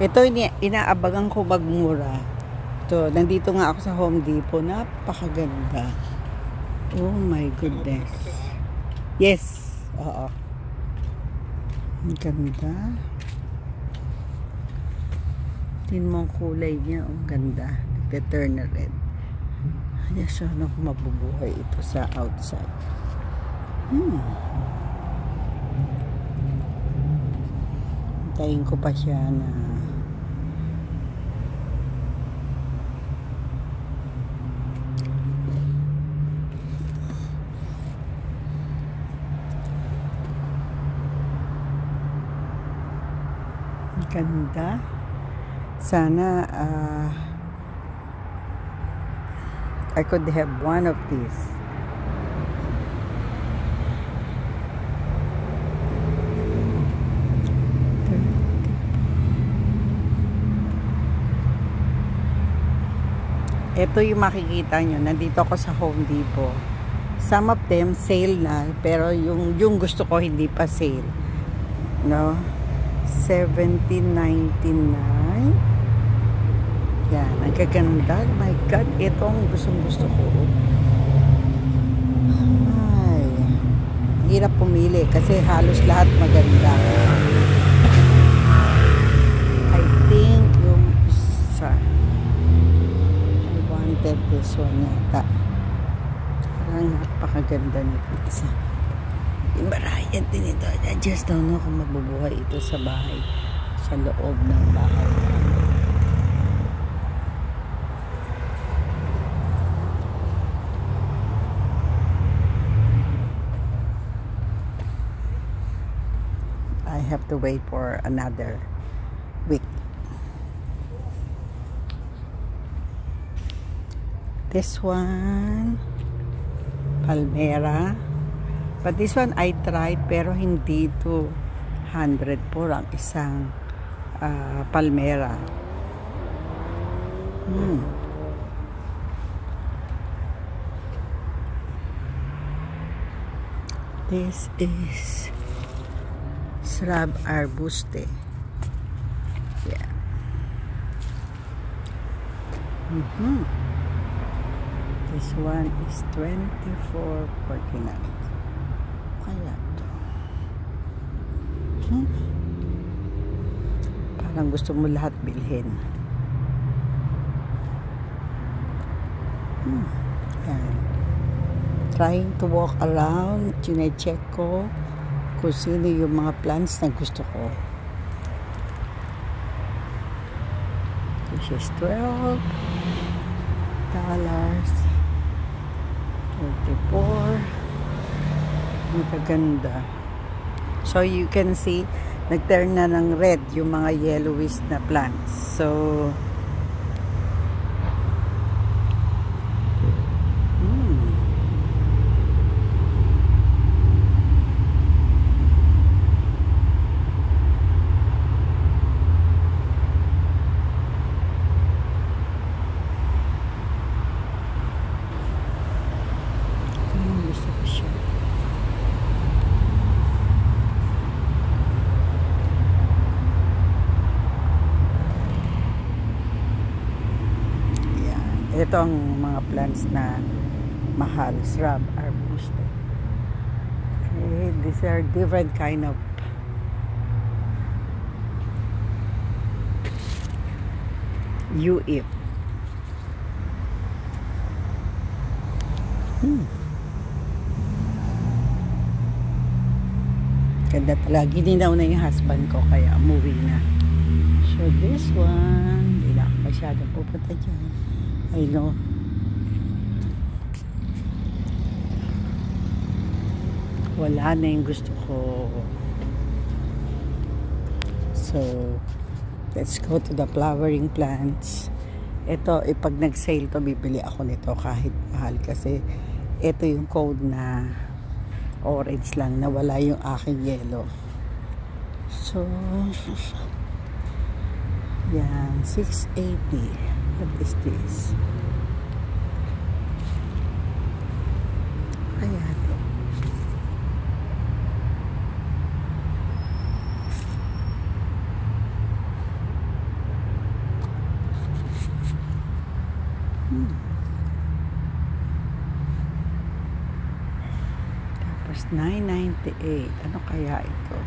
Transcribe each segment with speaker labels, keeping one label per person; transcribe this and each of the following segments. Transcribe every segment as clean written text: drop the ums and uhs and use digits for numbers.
Speaker 1: Ito, inaabagan ko magmura. Ito, nandito nga ako sa Home Depot. Napakaganda. Oh my goodness. Yes. Oo. Ang ganda. Tingnan mo ang kulay niya. Ang ganda. Nagte-turn na red. Yes, ano kung mabubuhay ito sa outside. Hintayin ko pa siya na ganda. Sana I could have one of these. Ito yung makikita nyo. Nandito ako sa Home Depot. Some of them sale na, pero yung gusto ko hindi pa sale. No? $17.99. Yan, ang gaganda. Oh my God, ito ang gusto ko. Ay, hirap pumili kasi halos lahat maganda. I think yung isa, I wanted this one yata. Parang napakaganda nito isa. Marayan din ito. I just don't know kung mabubuhay ito sa bahay. Sa loob ng bahay. I have to wait for another week. This one, Palmera. But this one I tried pero hindi to 100 po ang isang Palmera. This is Shrub Arbuste. Yeah. This one is $24.49. Kaya to. Parang gusto mo lahat bilhin. Yan. Trying to walk around. Chine-check ko kung sino yung mga plants na gusto ko. This is $12. 34. Ang kaganda. So you can see nag-turn na ng red yung mga yellowish na plants. So ito ang mga plants na mahal. Shrub Arbuste. Okay, these are different kind of UF. Ganda talaga. Gininaw na yung husband ko kaya umuwi na. So this one, hindi na ako masyadong pupunta dyan. I know. Wala na yung gusto ko. So, let's go to the flowering plants. Ito, pag nag-sale to, bibili ako nito kahit mahal. Kasi, ito yung code na orange lang, na wala yung aking yellow. So, yan, $6.80. What is this? Kaya ito. Tapos 998. Ano kaya ito?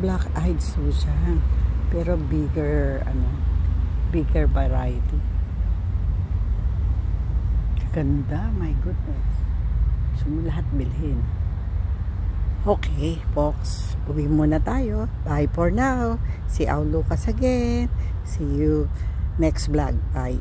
Speaker 1: Black-eyed Susan. Pero bigger, bigger variety. Ganda, my goodness. So, lahat bilhin. Okay, folks. Uwi muna tayo. Bye for now. See you Lucas again. See you next vlog. Bye.